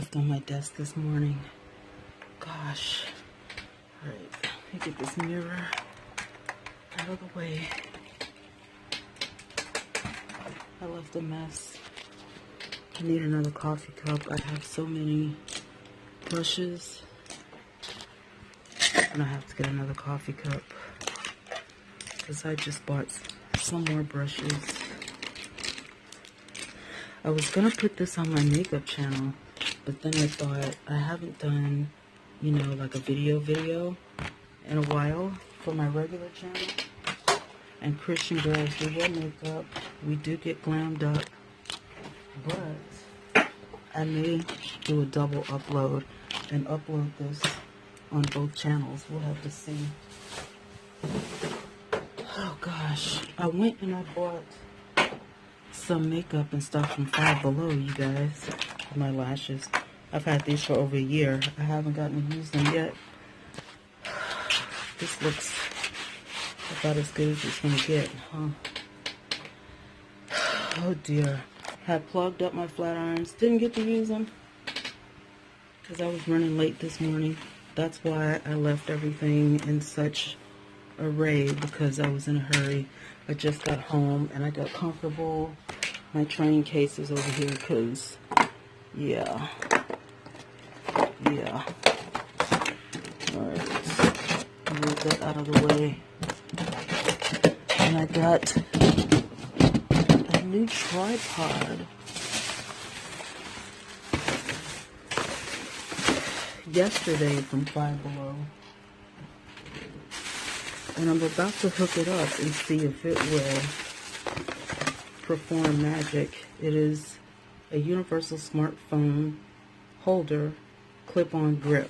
left on my desk this morning. Gosh. Alright, let me get this mirror out of the way. I left a mess. I need another coffee cup. I have so many brushes. And I have to get another coffee cup. Because I just bought some more brushes. I was going to put this on my makeup channel. But then I thought, I haven't done, you know, like a video in a while for my regular channel. And Christian girls do their makeup. We do get glammed up. But I may do a double upload and upload this on both channels. We'll have to see. Oh gosh. I went and I bought some makeup and stuff from Five Below, you guys. My lashes. I've had these for over a year. I haven't gotten to use them yet. This looks about as good as it's gonna get, huh? Oh dear. Had plugged up my flat irons. Didn't get to use them because I was running late this morning. That's why I left everything in such array, because I was in a hurry. I just got home and I got comfortable. My train case is over here because, yeah. Alright. Move that out of the way. And I got a new tripod. Yesterday from Five Below. And I'm about to hook it up and see if it will perform magic. It is a universal smartphone holder, clip-on grip.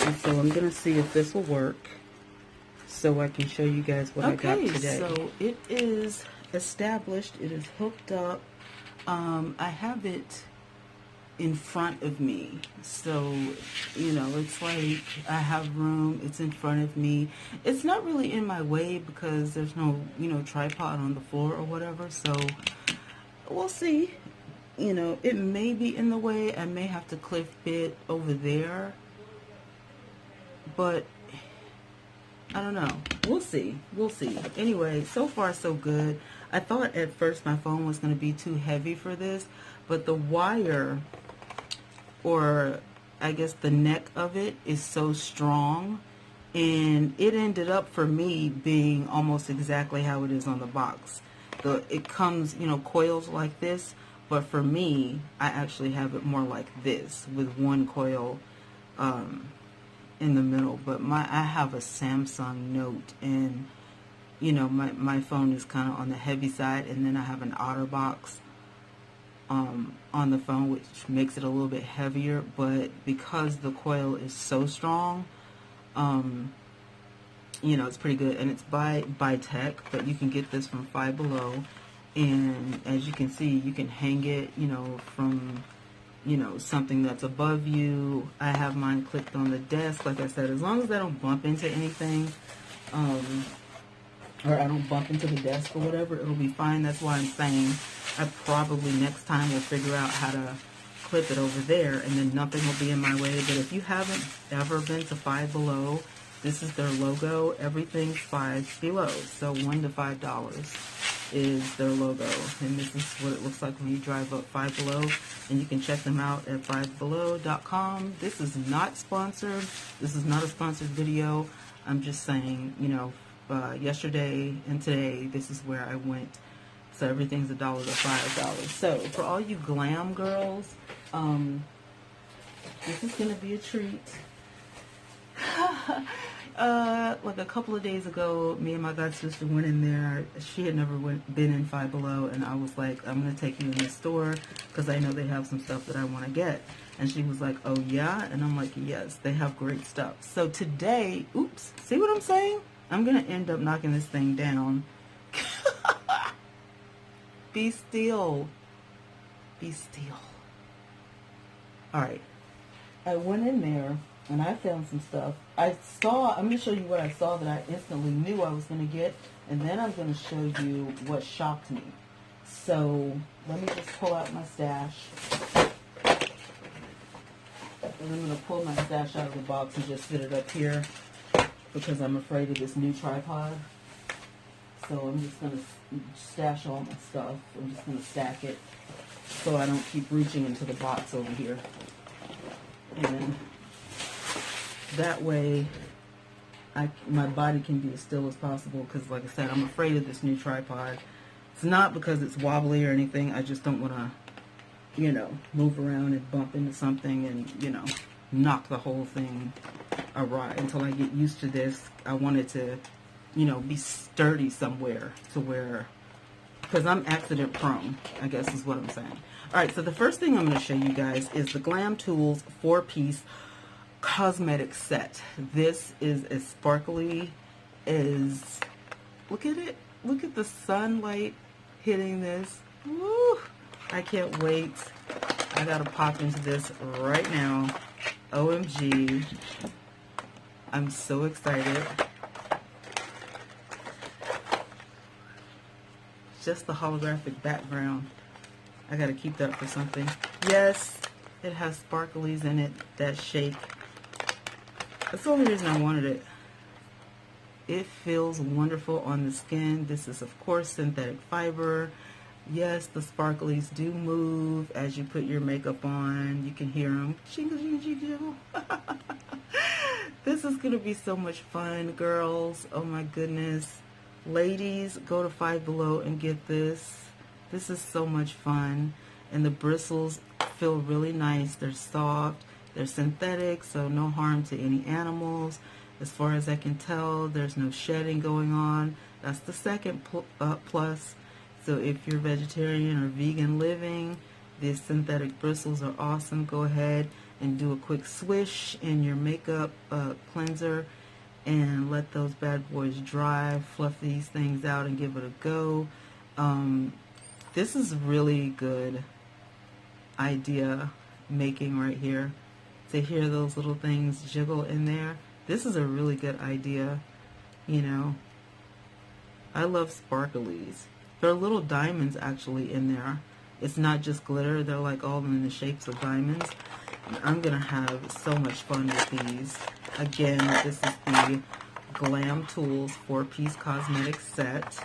And so I'm going to see if this will work so I can show you guys what I got today. So it is established. It is hooked up. I have it in front of me, so you know, it's like I have room. It's in front of me. It's not really in my way because there's no, you know, tripod on the floor or whatever, so we'll see. You know, it may be in the way. I may have to clip it over there, but I don't know. We'll see. Anyway, so far so good. I thought at first my phone was going to be too heavy for this, but the wire, or I guess the neck of it, is so strong, and it ended up for me being almost exactly how it is on the box. It comes, you know, coils like this, but for me, I actually have it more like this with one coil in the middle. But I have a Samsung Note, and you know, my phone is kind of on the heavy side, and then I have an OtterBox on the phone, which makes it a little bit heavier. But because the coil is so strong, you know, it's pretty good. And it's by Tech, but you can get this from Five Below. And as you can see, you can hang it, you know, from, you know, something that's above you. I have mine clipped on the desk, like I said, as long as I don't bump into anything, or I don't bump into the desk or whatever, it'll be fine. That's why I'm saying I probably next time will figure out how to clip it over there, and then nothing will be in my way. But if you haven't ever been to Five Below, this is their logo. Everything's Five Below, so $1 to $5 is their logo. And this is what it looks like when you drive up Five Below, and you can check them out at fivebelow.com. This is not sponsored. This is not a sponsored video. I'm just saying, you know, yesterday and today, this is where I went. So everything's $1 to $5. So for all you glam girls, this is gonna be a treat. Like a couple of days ago, me and my god sister went in there. She had never been in Five Below, and I was like, I'm gonna take you in the store because I know they have some stuff that I want to get. And she was like, oh yeah? And I'm like, yes, they have great stuff. So today, oops, see what I'm saying? I'm gonna end up knocking this thing down. Be still. Be still. Alright. I went in there and I found some stuff. I'm going to show you what I saw that I instantly knew I was going to get. And then I'm going to show you what shocked me. So, let me just pull out my stash. And I'm going to pull my stash out of the box and just sit it up here because I'm afraid of this new tripod. So I'm just going to stash all my stuff. I'm just going to stack it so I don't keep reaching into the box over here. And that way my body can be as still as possible because, like I said, I'm afraid of this new tripod. It's not because it's wobbly or anything. I just don't want to, you know, move around and bump into something and, you know, knock the whole thing awry. Until I get used to this, I want it to, you know, be sturdy somewhere to where, because I'm accident prone, I guess is what I'm saying. Alright, so the first thing I'm going to show you guys is the Glam Tools 4-piece cosmetic set. This is as sparkly as, look at it, look at the sunlight hitting this. Woo! I can't wait. I gotta pop into this right now. OMG. I'm so excited. Just the holographic background. I gotta keep that for something. Yes, it has sparklies in it that shake. That's the only reason I wanted it. It feels wonderful on the skin. This is, of course, synthetic fiber. Yes, the sparklies do move as you put your makeup on. You can hear them. Jingle, jingle, jingle. This is going to be so much fun, girls. Oh, my goodness. Ladies, go to Five Below and get this. This is so much fun. And the bristles feel really nice. They're soft. They're synthetic, so no harm to any animals. As far as I can tell, there's no shedding going on. That's the second plus. So if you're vegetarian or vegan living, these synthetic bristles are awesome. Go ahead and do a quick swish in your makeup cleanser and let those bad boys dry. Fluff these things out and give it a go. This is really good idea making right here. To hear those little things jiggle in there. This is a really good idea, you know. I love sparklies. There are little diamonds actually in there. It's not just glitter. They're like all in the shapes of diamonds. And I'm going to have so much fun with these. Again, this is the Glam Tools 4-piece cosmetic set.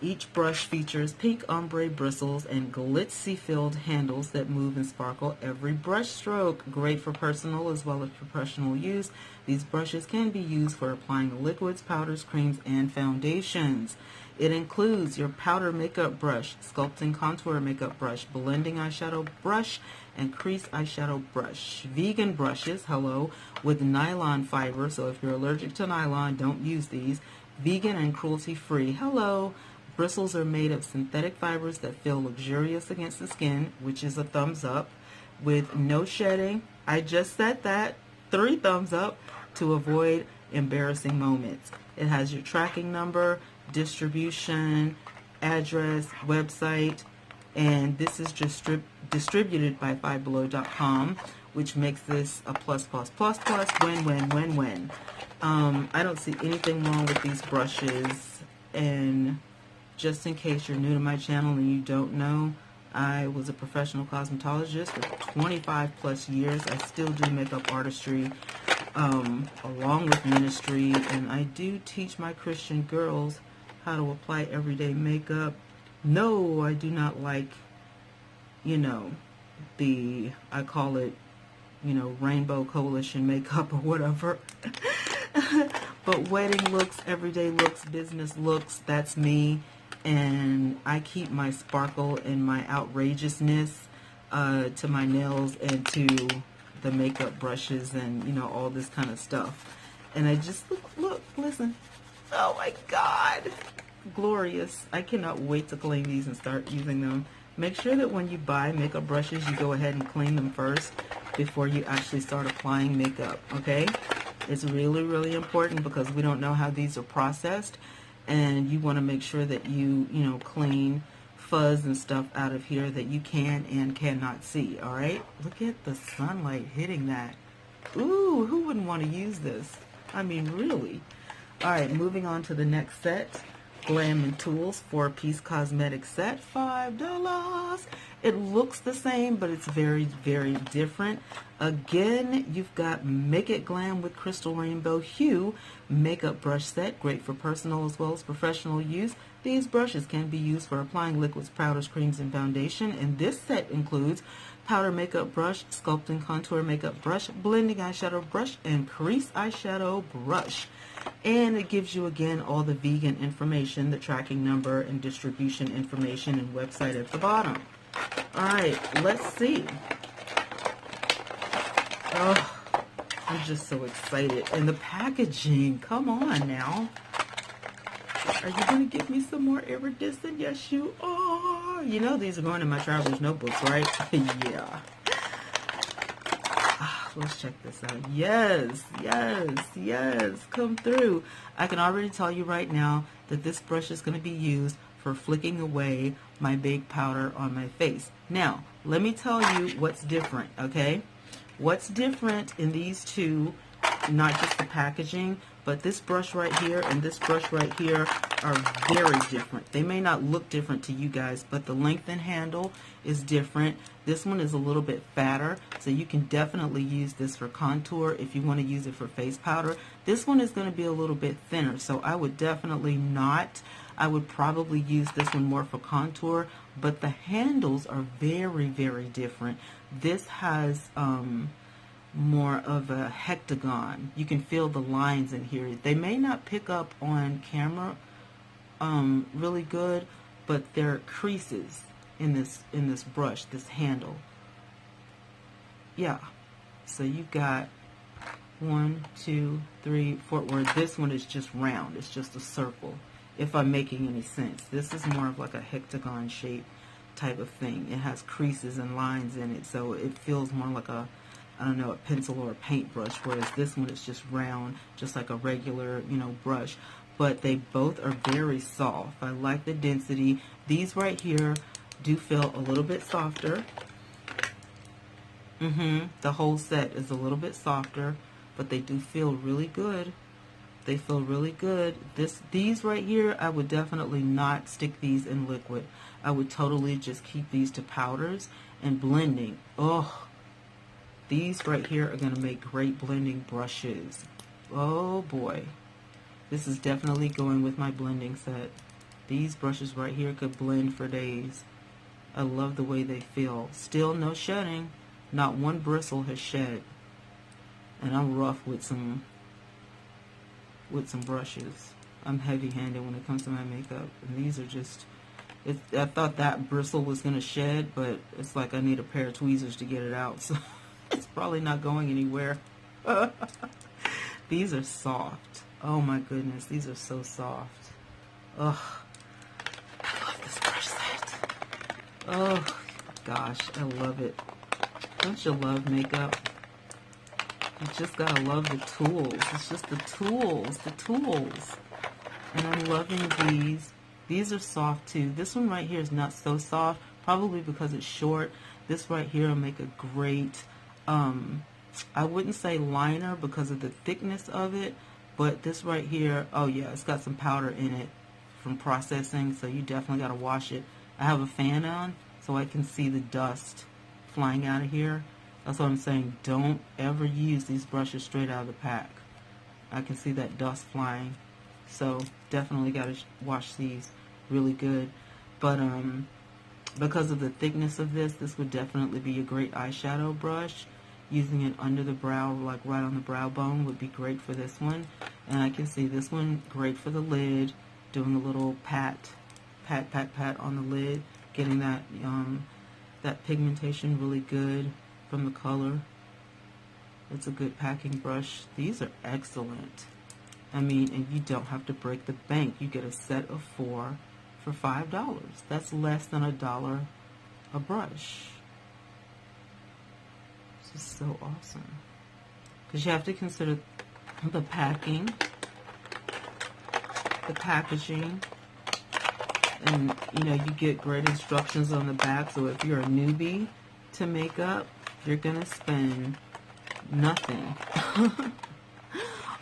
Each brush features pink ombre bristles and glitzy-filled handles that move and sparkle every brush stroke. Great for personal as well as professional use. These brushes can be used for applying liquids, powders, creams, and foundations. It includes your powder makeup brush, sculpting contour makeup brush, blending eyeshadow brush, and crease eyeshadow brush. Vegan brushes, hello, with nylon fiber, so if you're allergic to nylon, don't use these. Vegan and cruelty-free, hello. Bristles are made of synthetic fibers that feel luxurious against the skin, which is a thumbs up, with no shedding. I just said that. 3 thumbs up to avoid embarrassing moments. It has your tracking number, distribution, address, website, and this is just distributed by fivebelow.com, which makes this a plus, win, win, win, win. I don't see anything wrong with these brushes, and just in case you're new to my channel and you don't know, I was a professional cosmetologist for 25 plus years. I still do makeup artistry along with ministry, and I do teach my Christian girls how to apply everyday makeup. No, I do not like, you know, I call it, you know, Rainbow Coalition makeup or whatever. But wedding looks, everyday looks, business looks, that's me. And I keep my sparkle and my outrageousness to my nails and to the makeup brushes and, you know, all this kind of stuff. And I just, look, listen. Oh my God. Glorious. I cannot wait to clean these and start using them. Make sure that when you buy makeup brushes, you go ahead and clean them first before you actually start applying makeup, okay? It's really, really important because we don't know how these are processed. And you want to make sure that you know, clean fuzz and stuff out of here that you can and cannot see, all right? Look at the sunlight hitting that. Ooh, who wouldn't want to use this? I mean, really. All right, moving on to the next set. Glam and Tools 4-piece cosmetic set, $5. It looks the same, but it's very, very different. Again, you've got Make It Glam with Crystal Rainbow Hue makeup brush set, great for personal as well as professional use. These brushes can be used for applying liquids, powders, creams, and foundation. And this set includes powder makeup brush, sculpting contour makeup brush, blending eyeshadow brush, and crease eyeshadow brush. And it gives you, again, all the vegan information, the tracking number and distribution information and website at the bottom. All right, let's see. Oh, I'm just so excited. And the packaging, come on now. Are you going to give me some more iridescent? Yes, you are. You know these are going in my traveler's notebooks, right? Yeah. Let's check this out. Yes, yes, yes. Come through. I can already tell you right now that this brush is going to be used for flicking away my baked powder on my face. Now, let me tell you what's different, okay? What's different in these two, not just the packaging, but this brush right here and this brush right here are very different. They may not look different to you guys, but the length and handle is different. This one is a little bit fatter, so you can definitely use this for contour if you want to use it for face powder. This one is going to be a little bit thinner, so I would definitely not. I would probably use this one more for contour, but the handles are very, very different. This has more of a hectagon. You can feel the lines in here. They may not pick up on camera really good, but there are creases in this brush, this handle. Yeah. So you've got 1, 2, 3, 4. Where this one is just round. It's just a circle. If I'm making any sense. This is more of like a hectagon shape type of thing. It has creases and lines in it, so it feels more like a, I don't know, a pencil or a paintbrush, whereas this one is just round, just like a regular, you know, brush. But they both are very soft. I like the density. These right here do feel a little bit softer. The whole set is a little bit softer, but they do feel really good. They feel really good. These right here, I would definitely not stick these in liquid. I would totally just keep these to powders and blending. Oh, these right here are going to make great blending brushes. Oh boy. This is definitely going with my blending set. These brushes right here could blend for days. I love the way they feel. Still no shedding. Not one bristle has shed. And I'm rough with some brushes. I'm heavy-handed when it comes to my makeup. And these are just, I thought that bristle was going to shed, but it's like I need a pair of tweezers to get it out. So it's probably not going anywhere. These are soft. Oh my goodness, these are so soft. Ugh. I love this brush set. Oh gosh, I love it. Don't you love makeup? You just gotta love the tools. It's just the tools, And I'm loving these. These are soft too. This one right here is not so soft, probably because it's short. This right here will make a great, I wouldn't say liner because of the thickness of it, but this right here, oh yeah, it's got some powder in it from processing, so you definitely gotta wash it. I have a fan on, so I can see the dust flying out of here. That's what I'm saying. Don't ever use these brushes straight out of the pack. I can see that dust flying. So definitely got to wash these really good. But because of the thickness of this would definitely be a great eyeshadow brush. Using it under the brow, like right on the brow bone, would be great for this one. And I can see this one great for the lid. Doing a little pat on the lid. Getting that that pigmentation really good from the color. It's a good packing brush. These are excellent. I mean, and you don't have to break the bank. You get a set of 4 for $5. That's less than $1 a brush. This is so awesome. Because you have to consider the packing, the packaging, and you know, you get great instructions on the back. So if you're a newbie to makeup, you're gonna spend nothing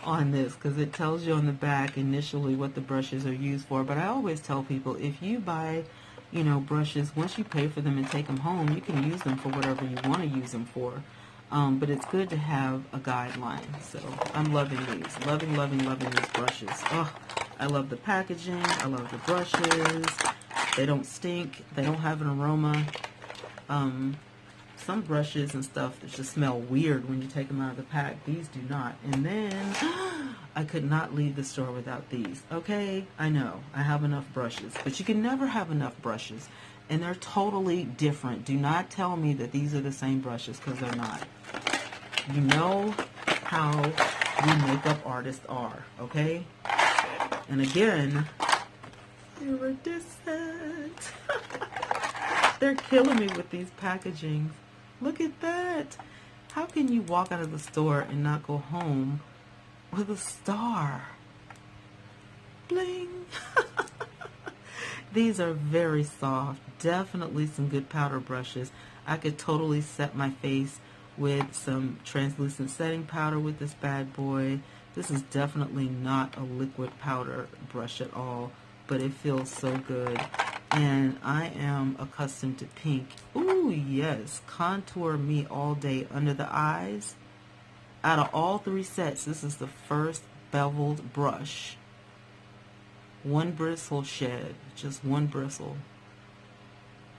on this, because it tells you on the back initially what the brushes are used for. But I always tell people, if you buy, you know, brushes, once you pay for them and take them home, you can use them for whatever you want to use them for. But it's good to have a guideline. So I'm loving these. Loving, loving, loving these brushes. Oh, I love the packaging. I love the brushes. They don't stink. They don't have an aroma. Some brushes and stuff that just smell weird when you take them out of the pack. These do not. And then I could not leave the store without these. Okay, I know I have enough brushes, but you can never have enough brushes, and they're totally different. Do not tell me that these are the same brushes, because they're not. You know how we makeup artists are, okay? And again, iridescent. They're killing me with these packagings. Look at that. How can you walk out of the store and not go home with a star? Bling. These are very soft. Definitely some good powder brushes. I could totally set my face with some translucent setting powder with this bad boy. This is definitely not a liquid powder brush at all, but it feels so good. And I am accustomed to pink. Ooh, yes. Contour me all day under the eyes. Out of all three sets, this is the first beveled brush. One bristle shed. Just one bristle.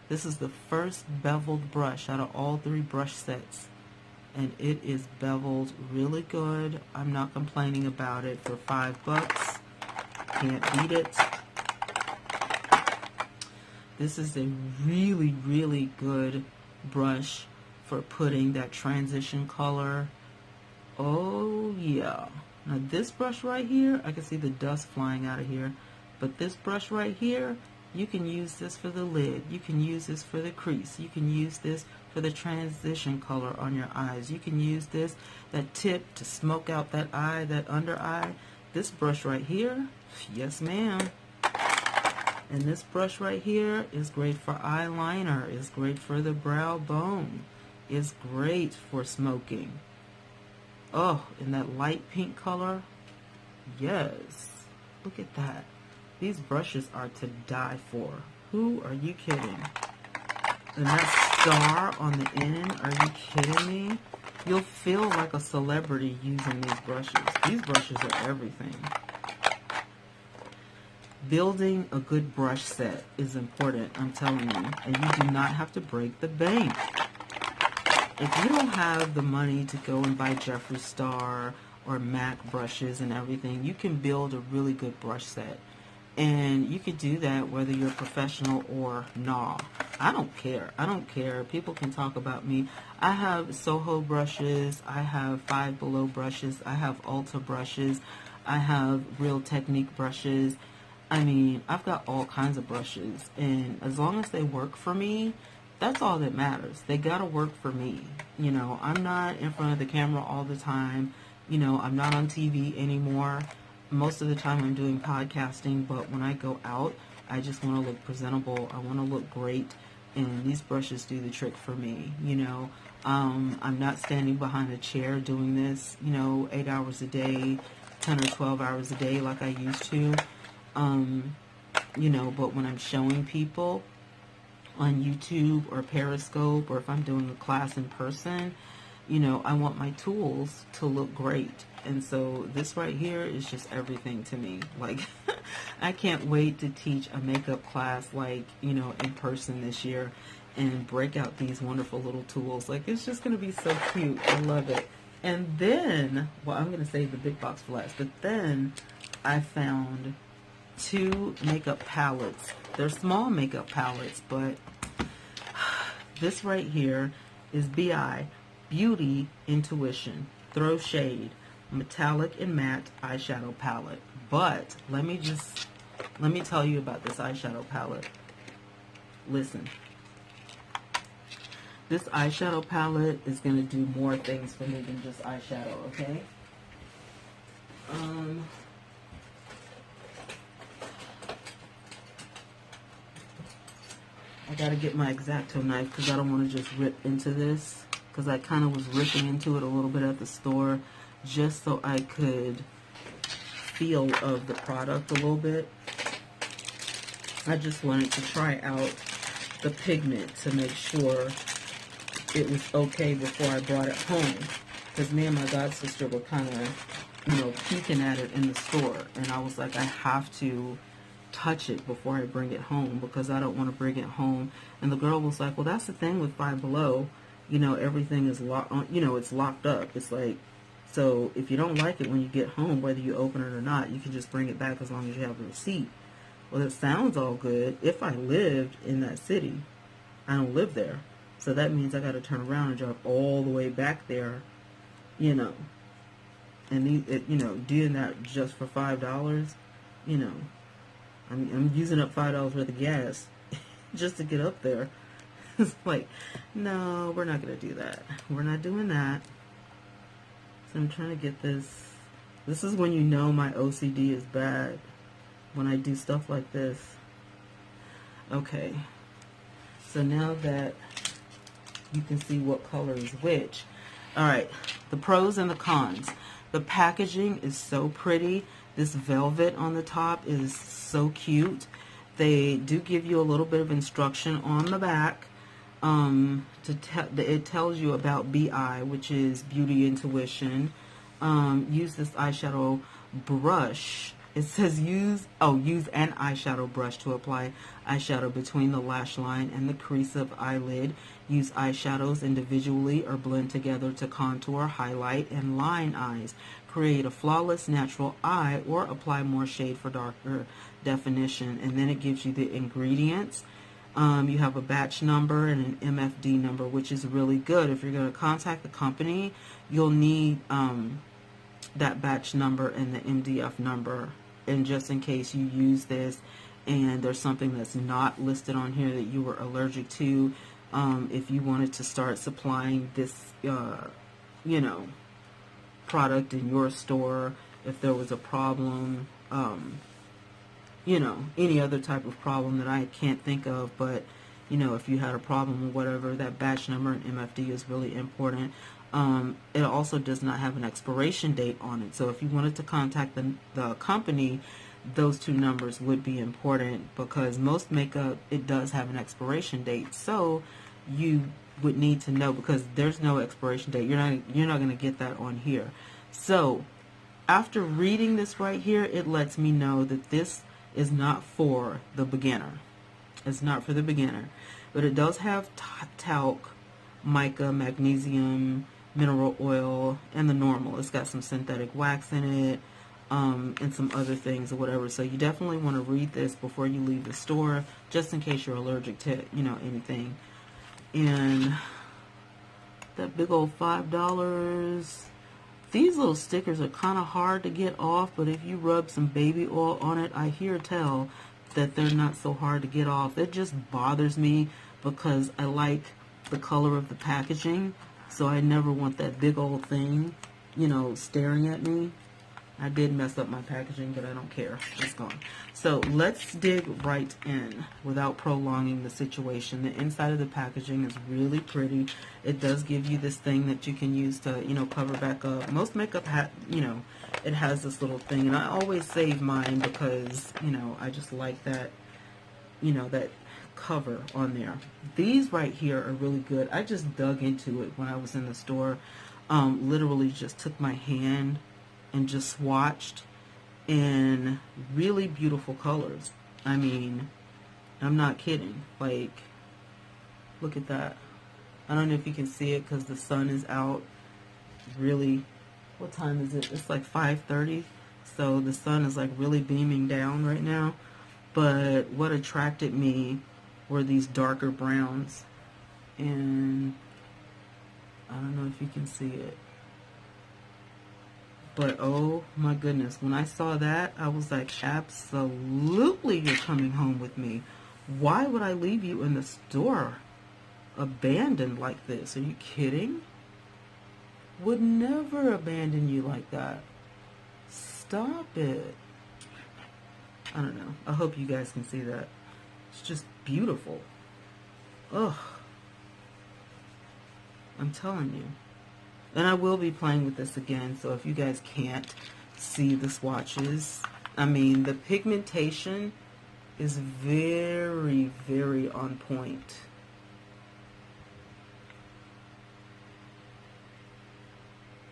This is the first beveled brush out of all three brush sets. And it is beveled really good. I'm not complaining about it for $5. Can't beat it. This is a really, really good brush for putting that transition color. Oh, yeah. Now this brush right here, I can see the dust flying out of here. But this brush right here, you can use this for the lid. You can use this for the crease. You can use this for the transition color on your eyes. You can use this, that tip, to smoke out that eye, that under eye. This brush right here, yes ma'am. And this brush right here is great for eyeliner, is great for the brow bone, is great for smoking. Oh, in that light pink color, yes. Look at that. These brushes are to die for. Who are you kidding? And that star on the end, are you kidding me? You'll feel like a celebrity using these brushes. These brushes are everything. Building a good brush set is important, I'm telling you, and you do not have to break the bank. If you don't have the money to go and buy Jeffree Star or MAC brushes and everything, you can build a really good brush set. And you could do that whether you're professional or not. I don't care. I don't care. People can talk about me. I have Soho brushes. I have Five Below brushes. I have Ulta brushes. I have Real Technique brushes. I mean, I've got all kinds of brushes, and as long as they work for me, that's all that matters. They gotta work for me. You know, I'm not in front of the camera all the time. You know, I'm not on TV anymore. Most of the time I'm doing podcasting, but when I go out, I just want to look presentable. I want to look great, and these brushes do the trick for me. You know, I'm not standing behind a chair doing this, you know, 8 hours a day, 10 or 12 hours a day like I used to. You know, but when I'm showing people on YouTube or Periscope, or if I'm doing a class in person, you know, I want my tools to look great. And so this right here is just everything to me. Like, I can't wait to teach a makeup class, like, you know, in person this year, and break out these wonderful little tools. Like, it's just going to be so cute. I love it. And then, well, I'm going to say the big box flats, but then I found 2 makeup palettes. They're small makeup palettes, but this right here is BI, Beauty Intuition, Throw Shade, Metallic and Matte Eyeshadow Palette. But let me tell you about this eyeshadow palette. Listen. This eyeshadow palette is going to do more things for me than just eyeshadow, okay? I gotta get my X-Acto knife because I don't want to just rip into this, because I kind of was ripping into it a little bit at the store just so I could feel of the product a little bit. I just wanted to try out the pigment to make sure it was okay before I brought it home. Because me and my god sister were kind of, you know, peeking at it in the store. And I was like, I have to touch it before I bring it home because I don't want to bring it home. And the girl was like, well, that's the thing with Five Below. You know, everything is locked on, you know, it's locked up. It's like, so if you don't like it when you get home, whether you open it or not, you can just bring it back as long as you have a receipt. Well, it sounds all good. If I lived in that city, I don't live there. So that means I got to turn around and drive all the way back there, you know. And, you know, doing that just for $5, you know, I'm using up $5 worth of gas just to get up there. It's like, no, we're not going to do that. We're not doing that. So I'm trying to get this. This is when you know my OCD is bad, when I do stuff like this. Okay. So now that you can see what color is which. All right. The pros and the cons. The packaging is so pretty. This velvet on the top is so cute. They do give you a little bit of instruction on the back. It tells you about BI, which is Beauty Intuition. Use this eyeshadow brush. It says use an eyeshadow brush to apply eyeshadow between the lash line and the crease of eyelid. Use eyeshadows individually or blend together to contour, highlight, and line eyes. Create a flawless natural eye or apply more shade for darker definition. And then it gives you the ingredients. You have a batch number and an MFD number, which is really good. If you're going to contact the company, you'll need that batch number and the MDF number. And just in case you use this and there's something that's not listed on here that you were allergic to, if you wanted to start supplying this, you know, product in your store, if there was a problem, you know, any other type of problem that I can't think of, but, you know, if you had a problem or whatever, that batch number and MFD is really important. It also does not have an expiration date on it. So if you wanted to contact the company, those two numbers would be important because most makeup, it does have an expiration date. So you would need to know because there's no expiration date. You're not going to get that on here. So after reading this right here, it lets me know that this is not for the beginner. It's not for the beginner. But it does have talc, mica, magnesium, mineral oil, and the normal. It's got some synthetic wax in it, and some other things or whatever. So you definitely want to read this before you leave the store, just in case you're allergic to, you know, anything. And that big old $5. These little stickers are kind of hard to get off, but if you rub some baby oil on it, I hear tell that they're not so hard to get off. It just bothers me because I like the color of the packaging, so I never want that big old thing, you know, staring at me. I did mess up my packaging, but I don't care. It's gone. So let's dig right in without prolonging the situation. The inside of the packaging is really pretty. It does give you this thing that you can use to, you know, cover back up. Most makeup, you know, it has this little thing, and I always save mine because, you know, I just like that, you know, that cover on there. These right here are really good. I just dug into it when I was in the store. Literally just took my hand and just swatched in really beautiful colors. I mean, I'm not kidding. Like, look at that. I don't know if you can see it because the sun is out. Really, what time is it? It's like 5:30. So the sun is like really beaming down right now. But what attracted me were these darker browns. And I don't know if you can see it. But oh my goodness, when I saw that, I was like, absolutely you're coming home with me. Why would I leave you in the store abandoned like this? Are you kidding? Would never abandon you like that. Stop it. I don't know. I hope you guys can see that. It's just beautiful. Ugh. I'm telling you. And I will be playing with this again, so if you guys can't see the swatches. I mean, the pigmentation is very, very on point.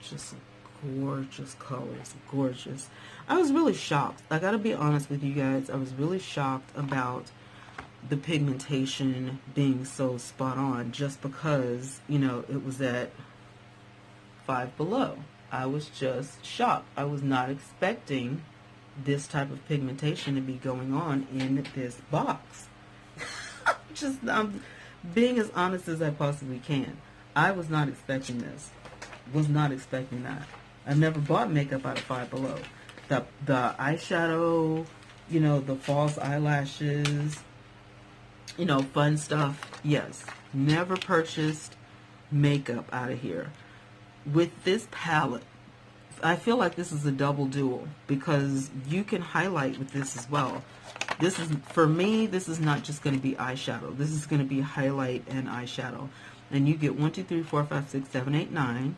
Just gorgeous colors, gorgeous. I was really shocked. I gotta be honest with you guys. I was really shocked about the pigmentation being so spot on, just because, you know, it was at Five Below. I was just shocked. I was not expecting this type of pigmentation to be going on in this box. I'm being as honest as I possibly can. I was not expecting this. Was not expecting that. I've never bought makeup out of Five Below. The eyeshadow, you know, the false eyelashes, you know, fun stuff. Yes. Never purchased makeup out of here. With this palette, I feel like this is a double dual because you can highlight with this as well. This is, for me, this is not just going to be eyeshadow. This is going to be highlight and eyeshadow. And you get 1, 2, 3, 4, 5, 6, 7, 8, 9.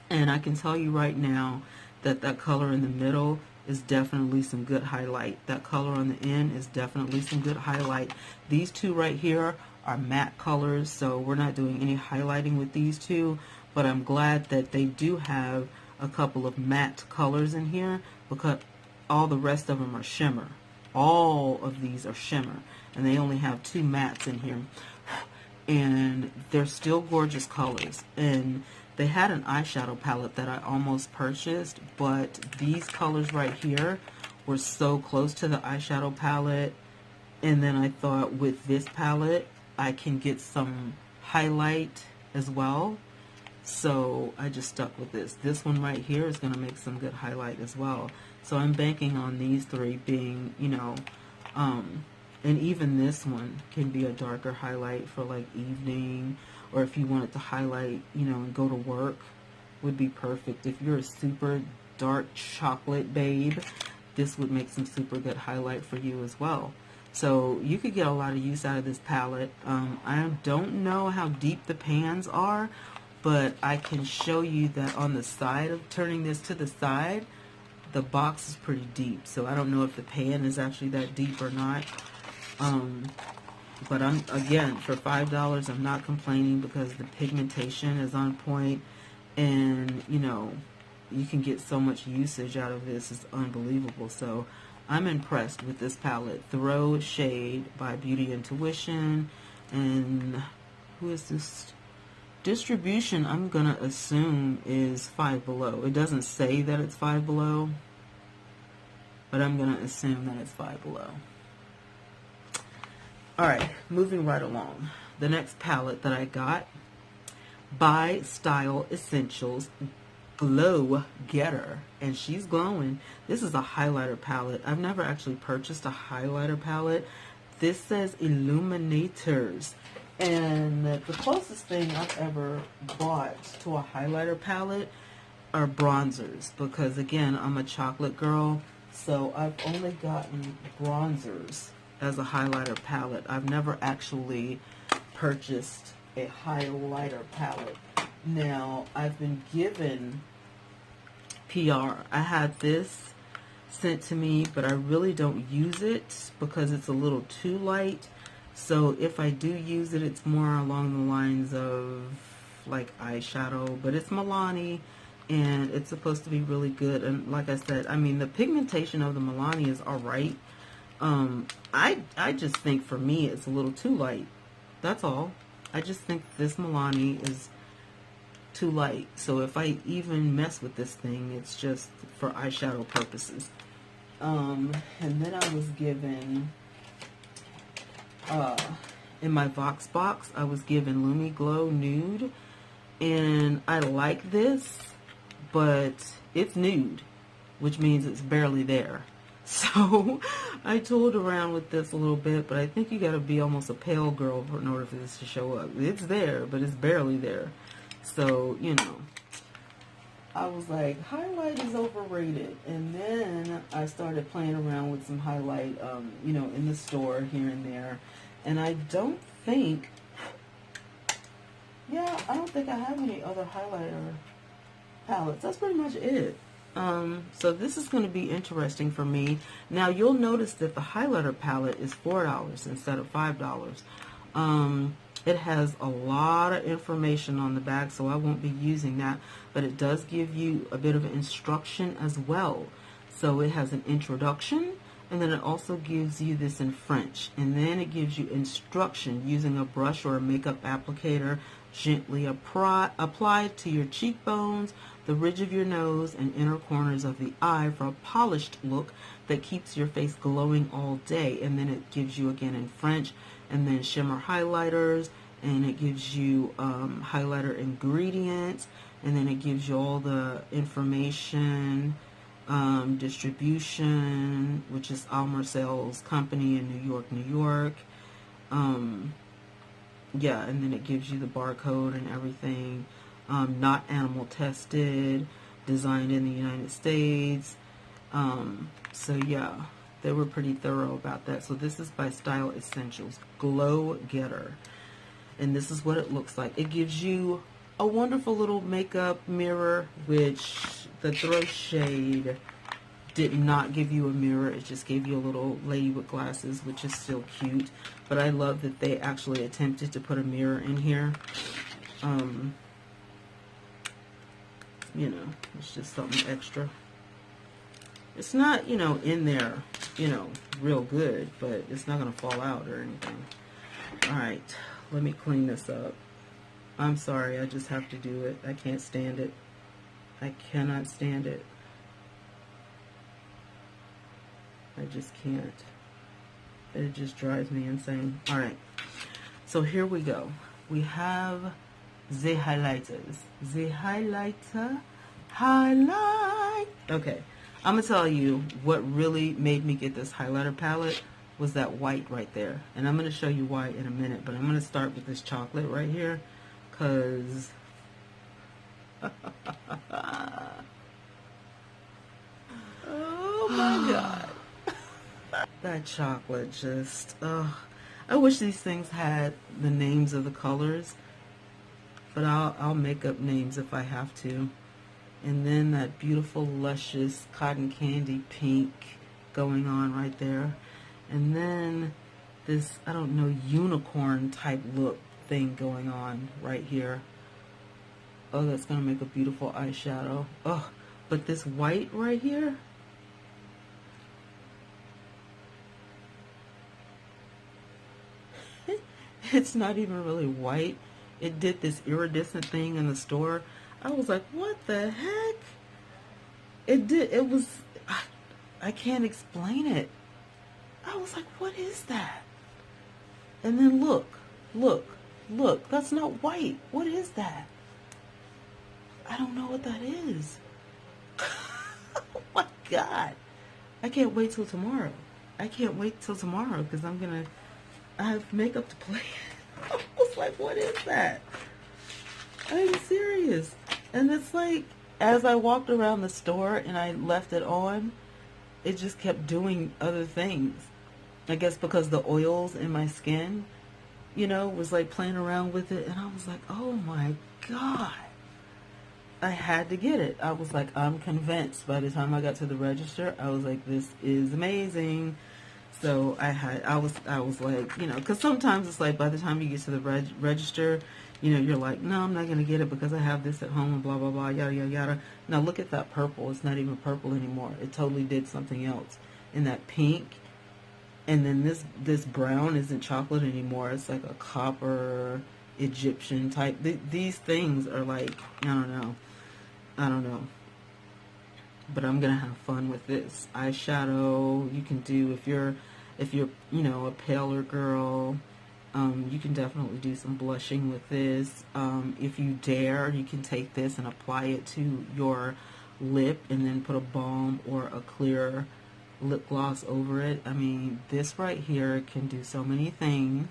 And I can tell you right now that that color in the middle is definitely some good highlight. That color on the end is definitely some good highlight. These two right here are matte colors, so we're not doing any highlighting with these two, but I'm glad that they do have a couple of matte colors in here because all the rest of them are shimmer. All of these are shimmer, and they only have 2 mattes in here. And they're still gorgeous colors. And they had an eyeshadow palette that I almost purchased, but these colors right here were so close to the eyeshadow palette. And then I thought with this palette, I can get some highlight as well. So I just stuck with this. This one right here is going to make some good highlight as well. So I'm banking on these 3 being, you know, and even this one can be a darker highlight for like evening, or if you wanted to highlight, you know, and go to work, would be perfect. If you're a super dark chocolate babe, this would make some super good highlight for you as well. So you could get a lot of use out of this palette. I don't know how deep the pans are, but I can show you that on the side of turning this to the side, the box is pretty deep. So I don't know if the pan is actually that deep or not. But I'm, again, for $5, I'm not complaining because the pigmentation is on point, and, you know, you can get so much usage out of this. It's unbelievable. So I'm impressed with this palette. Throw Shade by Beauty Intuition. And who is this? Distribution, I'm going to assume, is Five Below. It doesn't say that it's Five Below, but I'm going to assume that it's Five Below. Alright, moving right along. The next palette that I got, by Style Essentials, Glow Getter. And she's glowing. This is a highlighter palette. I've never actually purchased a highlighter palette. This says Illuminators. And the closest thing I've ever bought to a highlighter palette are bronzers. Because, again, I'm a chocolate girl. So I've only gotten bronzers as a highlighter palette. I've never actually purchased a highlighter palette. Now, I've been given PR. I had this sent to me, but I really don't use it because it's a little too light. So if I do use it, it's more along the lines of like eyeshadow, but it's Milani and it's supposed to be really good. And like I said, I mean, the pigmentation of the Milani is alright. I just think for me it's a little too light. That's all. I just think this Milani is too light. So if I even mess with this thing, it's just for eyeshadow purposes. And then I was given, in my Vox box, I was given Lumi Glow Nude. And I like this, but it's nude, which means it's barely there. So I tooled around with this a little bit, but I think you got to be almost a pale girl in order for this to show up. It's there, but it's barely there. So, you know, I was like, highlight is overrated. And then I started playing around with some highlight, you know, in the store here and there. And I don't think, I don't think I have any other highlighter palettes. That's pretty much it. So this is going to be interesting for me. Now you'll notice that the highlighter palette is $4 instead of $5. It has a lot of information on the back, so I won't be using that, but it does give you a bit of instruction as well. So it has an introduction, and then it also gives you this in French, and then it gives you instruction using a brush or a makeup applicator. Gently apply to your cheekbones, the ridge of your nose, and inner corners of the eye for a polished look that keeps your face glowing all day. And then it gives you again in French, and then shimmer highlighters, and it gives you highlighter ingredients, and then it gives you all the information, distribution, which is Almercel's company in New York, New York. Yeah, and then it gives you the barcode and everything. Not animal tested, designed in the United States. So yeah, they were pretty thorough about that. So this is by Style Essentials, Glow Getter. And this is what it looks like. It gives you a wonderful little makeup mirror, which the Throw Shade did not give you a mirror. It just gave you a little lady with glasses, which is still cute. But I love that they actually attempted to put a mirror in here. You know, it's just something extra. It's not, you know, in there, you know, real good, but it's not going to fall out or anything. Alright, let me clean this up. I'm sorry, I just have to do it. I can't stand it. I cannot stand it. I just can't. It just drives me insane. Alright, so here we go. We have the highlighters. The highlighter. Highlight. Okay, I'm going to tell you what really made me get this highlighter palette was that white right there. And I'm going to show you why in a minute. But I'm going to start with this chocolate right here. Because... oh my God. That chocolate just... I wish these things had the names of the colors. But I'll make up names if I have to. And then that beautiful, luscious cotton candy pink going on right there. And then this, I don't know, unicorn type look thing going on right here. Oh, that's going to make a beautiful eyeshadow. Oh, but this white right here. It's not even really white. It did this iridescent thing in the store. I was like, what the heck? It was, I can't explain it. I was like, what is that? And then look, that's not white. What is that? I don't know what that is. Oh my God. I can't wait till tomorrow. I can't wait till tomorrow because I have makeup to play. I was like, what is that? I'm serious. And it's like, as I walked around the store and I left it on, it just kept doing other things. I guess because the oils in my skin, you know, was like playing around with it. And I was like, oh my God. I had to get it. I was like, I'm convinced. By the time I got to the register, I was like, this is amazing. So I was like, you know, because sometimes it's like by the time you get to the register, you know, you're like, no, I'm not going to get it because I have this at home and blah, blah, blah, yada, yada, yada. Now look at that purple. It's not even purple anymore. It totally did something else. And that pink, and then this brown isn't chocolate anymore. It's like a copper Egyptian type. These things are like, I don't know. But I'm gonna have fun with this eyeshadow. You can do if you're you know, a paler girl, you can definitely do some blushing with this. If you dare, you can take this and apply it to your lip and then put a balm or a clear lip gloss over it. I mean, this right here can do so many things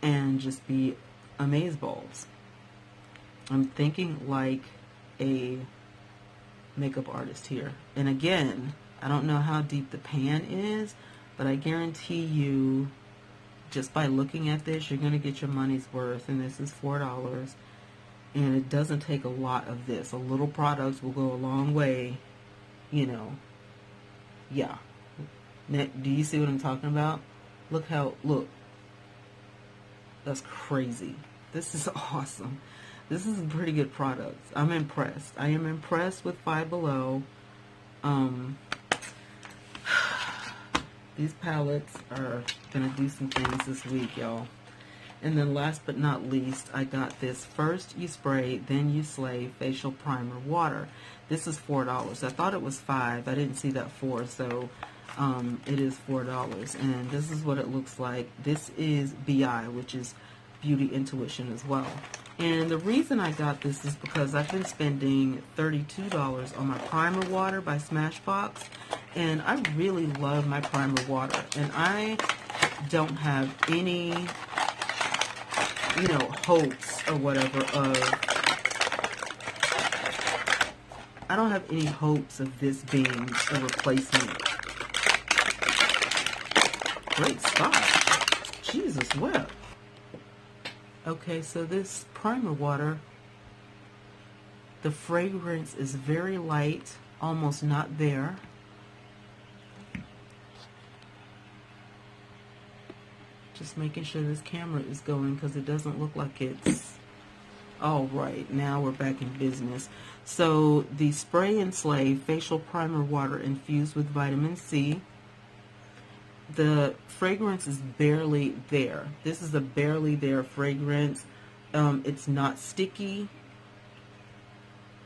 and just be amazeballs. I'm thinking like a makeup artist here. And again, I don't know how deep the pan is, but I guarantee you, just by looking at this, you're going to get your money's worth. And this is $4. and it doesn't take a lot of this. A little product will go a long way, you know. Yeah. Do you see what I'm talking about? Look. That's crazy. This is awesome. This is a pretty good product. I'm impressed. I am impressed with Five Below. These palettes are gonna do some things this week, y'all. And then last but not least, I got this First You Spray, Then You Slay Facial Primer Water. This is $4. I thought it was $5. I didn't see that 4, so it is $4. And this is what it looks like. This is BI, which is Beauty Intuition as well. And the reason I got this is because I've been spending $32 on my primer water by Smashbox, and I really love my primer water, and I don't have any, you know, hopes or whatever of, I don't have any hopes of this being a replacement. Great stuff. Jesus wept. Okay, so this primer water, the fragrance is very light, almost not there. Just making sure this camera is going because it doesn't look like it's... All right, now we're back in business. So the Spray and Slay Facial Primer Water infused with vitamin C. The fragrance is barely there. This is a barely there fragrance. It's not sticky.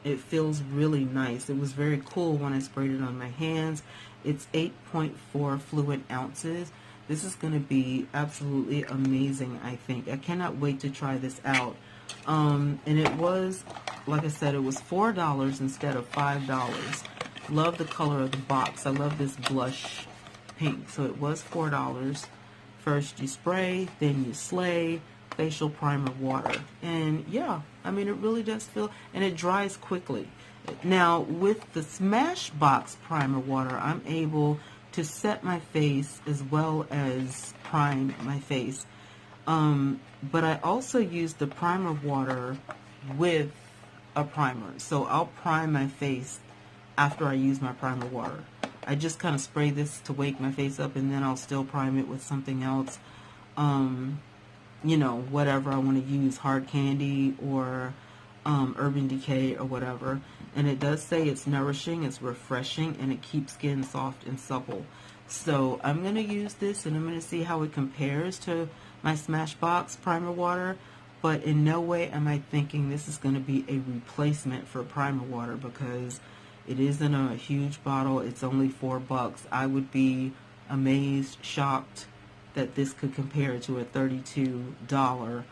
It feels really nice. It was very cool when I sprayed it on my hands. It's 8.4 fluid ounces. This is going to be absolutely amazing, I think. I cannot wait to try this out. And it was, like I said, it was $4 instead of $5. Love the color of the box. I love this blush pink. So it was $4. First you spray, then you slay, facial primer water. And yeah, I mean, it really does feel, and it dries quickly. Now with the Smashbox primer water, I'm able to set my face as well as prime my face. But I also use the primer water with a primer. So I'll prime my face after I use my primer water. I just kind of spray this to wake my face up, and then I'll still prime it with something else. You know, whatever I want to use, hard candy or Urban Decay or whatever. And it does say it's nourishing, it's refreshing, and it keeps skin soft and supple. So I'm going to use this, and I'm going to see how it compares to my Smashbox primer water. But in no way am I thinking this is going to be a replacement for primer water, because it isn't a huge bottle. It's only $4. I would be amazed, shocked that this could compare to a $32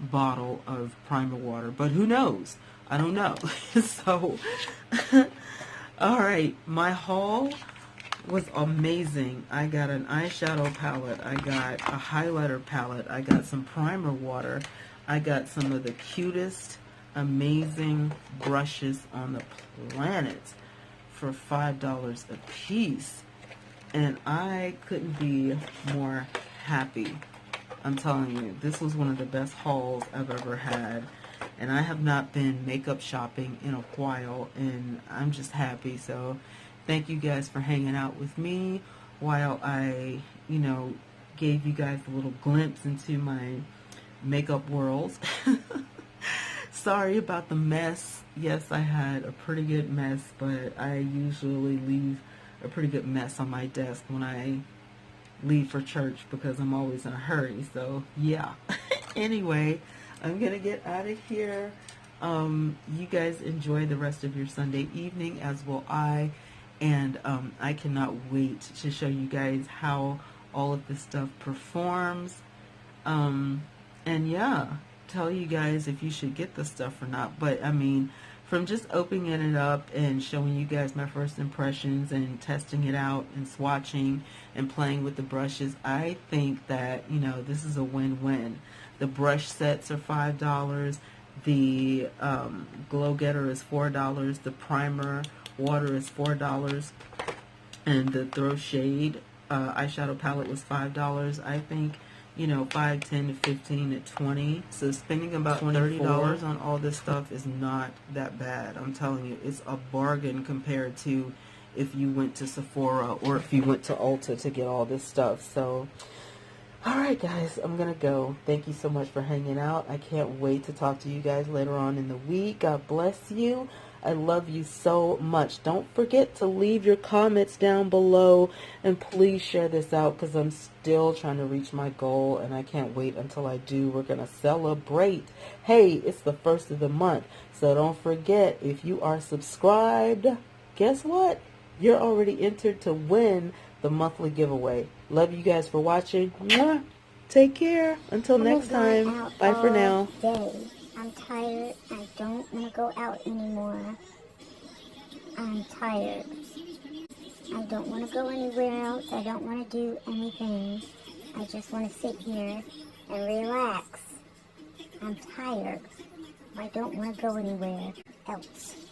bottle of primer water. But who knows? I don't know. So, all right, my haul was amazing. I got an eyeshadow palette. I got a highlighter palette. I got some primer water. I got some of the cutest, amazing brushes on the planet for $5 a piece. And I couldn't be more happy. I'm telling you, this was one of the best hauls I've ever had. And I have not been makeup shopping in a while, and I'm just happy. So thank you guys for hanging out with me while I, you know, gave you guys a little glimpse into my makeup world. Sorry about the mess. Yes, I had a pretty good mess, but I usually leave a pretty good mess on my desk when I leave for church because I'm always in a hurry. So yeah. Anyway, I'm gonna get out of here. You guys enjoy the rest of your Sunday evening, as will I. And I cannot wait to show you guys how all of this stuff performs. And yeah, tell you guys if you should get the stuff or not. But I mean, from just opening it up and showing you guys my first impressions and testing it out and swatching and playing with the brushes, I think that, you know, this is a win-win. The brush sets are $5. The Glow Getter is $4. The primer water is $4. And the Throw Shade eyeshadow palette was $5. I think you know, 5, 10 to 15 to 20. So spending about $30 on all this stuff is not that bad. I'm telling you, it's a bargain compared to if you went to Sephora or if you went to Ulta to get all this stuff. So, all right, guys, I'm going to go. Thank you so much for hanging out. I can't wait to talk to you guys later on in the week. God bless you. I love you so much. Don't forget to leave your comments down below, and please share this out because I'm still trying to reach my goal, and I can't wait until I do. We're going to celebrate. Hey, it's the first of the month, so don't forget, if you are subscribed, guess what? You're already entered to win the monthly giveaway. Love you guys for watching. Mwah. Take care. Until next time. Bye for now. I'm tired. I don't want to go out anymore. I'm tired. I don't want to go anywhere else. I don't want to do anything. I just want to sit here and relax. I'm tired. I don't want to go anywhere else.